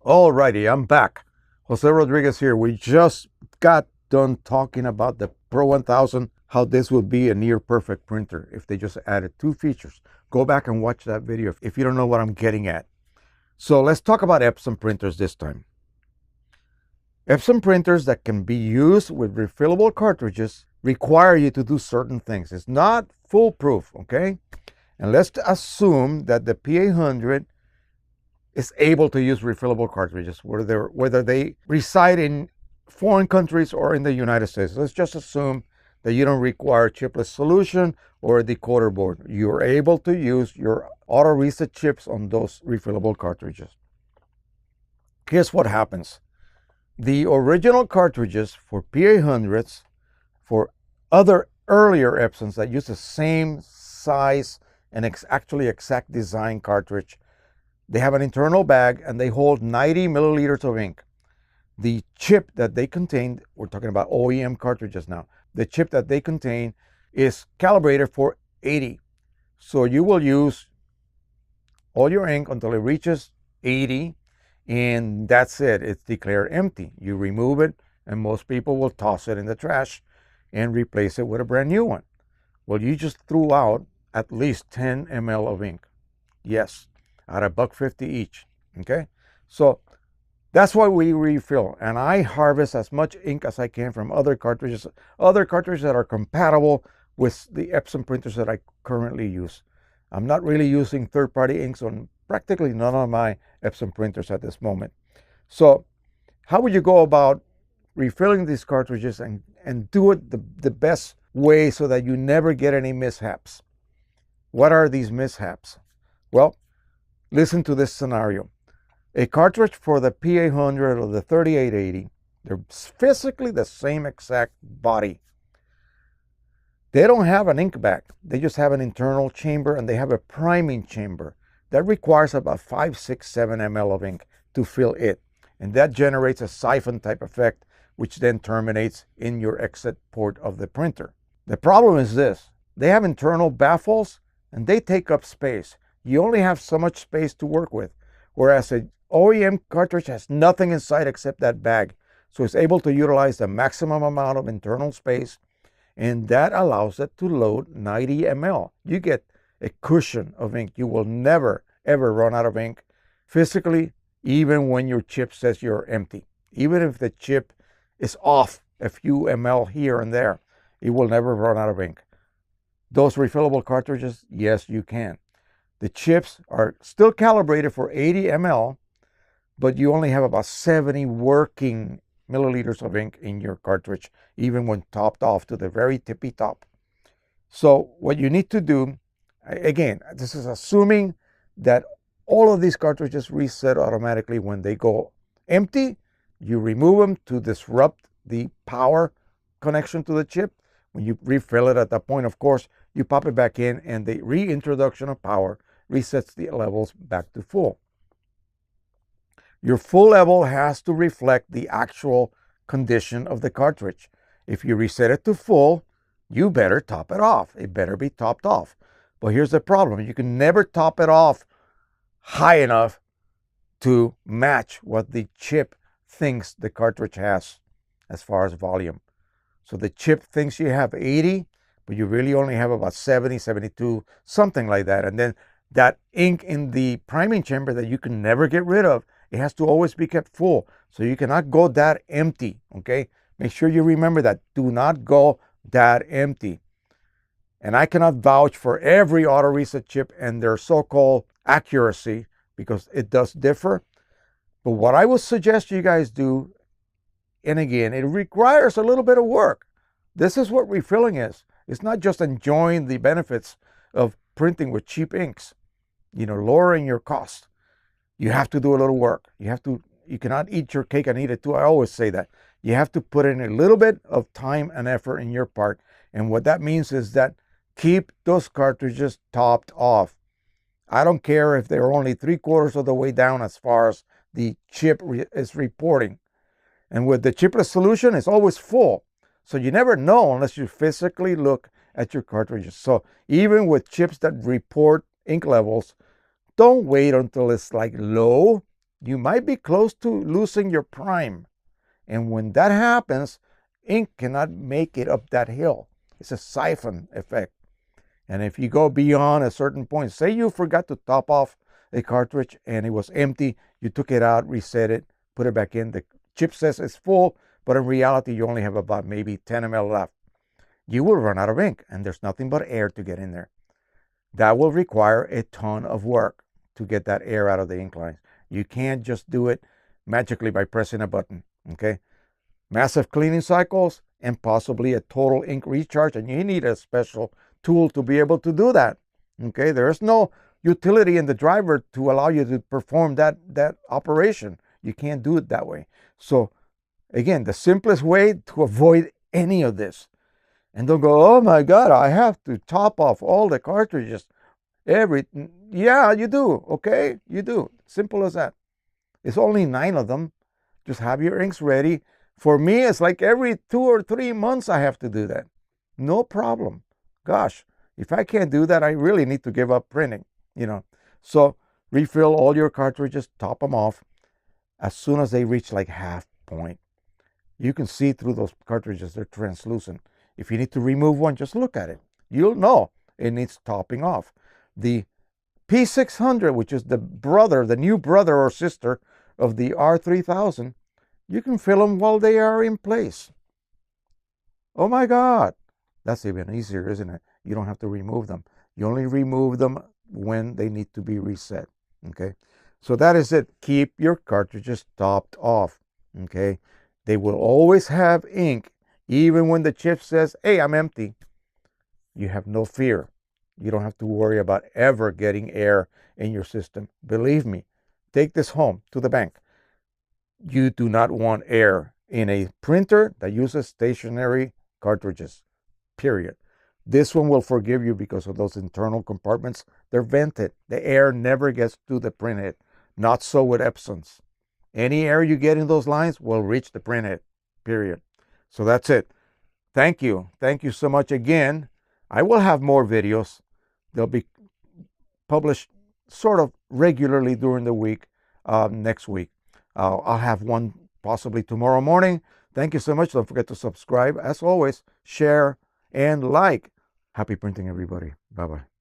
Alrighty, I'm back. Jose Rodriguez here. We just got done talking about the Pro 1000, how this would be a near perfect printer if they just added 2 features. Go back and watch that video if you don't know what I'm getting at. So let's talk about EPSON printers this time. EPSON printers that can be used with refillable cartridges require you to do certain things. It's not foolproof, okay? And let's assume that the P800 is able to use refillable cartridges, whether they reside in foreign countries or in the United States. Let's just assume that you don't require chipless solution or a decoder board. You're able to use your auto reset chips on those refillable cartridges. Here's what happens. The original cartridges for P800s, for other earlier EPSONs that use the same size and actually exact design cartridge, they have an internal bag and they hold 90 milliliters of ink. The chip that they contain, we're talking about OEM cartridges now, the chip that they contain is calibrated for 80. So you will use all your ink until it reaches 80, and that's it. It's declared empty. You remove it, and most people will toss it in the trash and replace it with a brand new one. Well, you just threw out at least 10 ml of ink. Yes, at $1.50 each. Okay, so that's why we refill, and I harvest as much ink as I can from other cartridges that are compatible with the EPSON printers that I currently use. I'm not really using third-party inks on practically none of my EPSON printers at this moment. So how would you go about refilling these cartridges and do it the best way so that you never get any mishaps? What are these mishaps? Well, listen to this scenario. A cartridge for the P800 or the 3880, they're physically the same exact body. They don't have an ink bag. They just have an internal chamber, and they have a priming chamber that requires about 5, 6, 7 ml of ink to fill it. And that generates a siphon type effect, which then terminates in your exit port of the printer. The problem is this: they have internal baffles and they take up space. You only have so much space to work with, whereas an OEM cartridge has nothing inside except that bag. So it's able to utilize the maximum amount of internal space, and that allows it to load 90 ml. You get a cushion of ink. You will never, ever run out of ink physically, even when your chip says you're empty. Even if the chip is off a few ml here and there, it will never run out of ink. Those refillable cartridges, yes, you can. The chips are still calibrated for 80 ml, but you only have about 70 working milliliters of ink in your cartridge, even when topped off to the very tippy top. So what you need to do, again, this is assuming that all of these cartridges reset automatically when they go empty. You remove them to disrupt the power connection to the chip. When you refill it at that point, of course, you pop it back in, and the reintroduction of power resets the levels back to full. Your full level has to reflect the actual condition of the cartridge. If you reset it to full, you better top it off. It better be topped off. But here's the problem: you can never top it off high enough to match what the chip thinks the cartridge has as far as volume. So the chip thinks you have 80, but you really only have about 70, 72, something like that. And then that ink in the priming chamber that you can never get rid of, it has to always be kept full. So you cannot go that empty, okay? Make sure you remember that. Do not go that empty. And I cannot vouch for every auto reset chip and their so-called accuracy, because it does differ. But what I would suggest you guys do, and again, it requires a little bit of work. This is what refilling is. It's not just enjoying the benefits of printing with cheap inks, lowering your cost. You have to do a little work. You cannot eat your cake and eat it too. I always say that. You have to put in a little bit of time and effort in your part. And what that means is that keep those cartridges topped off. I don't care if they're only 3/4 of the way down as far as the chip is reporting. And with the chipless solution, it's always full. So you never know unless you physically look at your cartridges. So even with chips that report ink levels, don't wait until it's like low. You might be close to losing your prime. And when that happens, ink cannot make it up that hill. It's a siphon effect. And if you go beyond a certain point, say you forgot to top off a cartridge and it was empty, you took it out, reset it, put it back in. The chip says it's full, but in reality, you only have about maybe 10 ml left. You will run out of ink, and there's nothing but air to get in there. That will require a ton of work to get that air out of the ink lines. You can't just do it magically by pressing a button, okay? Massive cleaning cycles and possibly a total ink recharge, and you need a special tool to be able to do that, okay? There's no utility in the driver to allow you to perform that operation. You can't do it that way. So again, the simplest way to avoid any of this, and don't go, oh my God, I have to top off all the cartridges. Yeah, you do, okay? You do. Simple as that. It's only 9 of them. Just have your inks ready. For me, it's like every 2 or 3 months I have to do that. No problem. Gosh, if I can't do that, I really need to give up printing, you know. So refill all your cartridges, top them off as soon as they reach like half point. You can see through those cartridges, they're translucent. If you need to remove one, just look at it. You'll know it needs topping off. The P600, which is the new brother or sister of the R3000, you can fill them while they are in place. Oh my God. That's even easier, isn't it? You don't have to remove them. You only remove them when they need to be reset, okay? So that is it. Keep your cartridges topped off, okay? They will always have ink, even when the chip says, hey, I'm empty. You have no fear. You don't have to worry about ever getting air in your system. Believe me, take this home to the bank. You do not want air in a printer that uses stationary cartridges, period. This one will forgive you because of those internal compartments. They're vented. The air never gets to the printhead. Not so with EPSONs. Any air you get in those lines will reach the printhead, period. So that's it. Thank you. Thank you so much again. I will have more videos. They'll be published sort of regularly during the week, next week. I'll have one possibly tomorrow morning. Thank you so much. Don't forget to subscribe. As always, share and like. Happy printing, everybody. Bye-bye.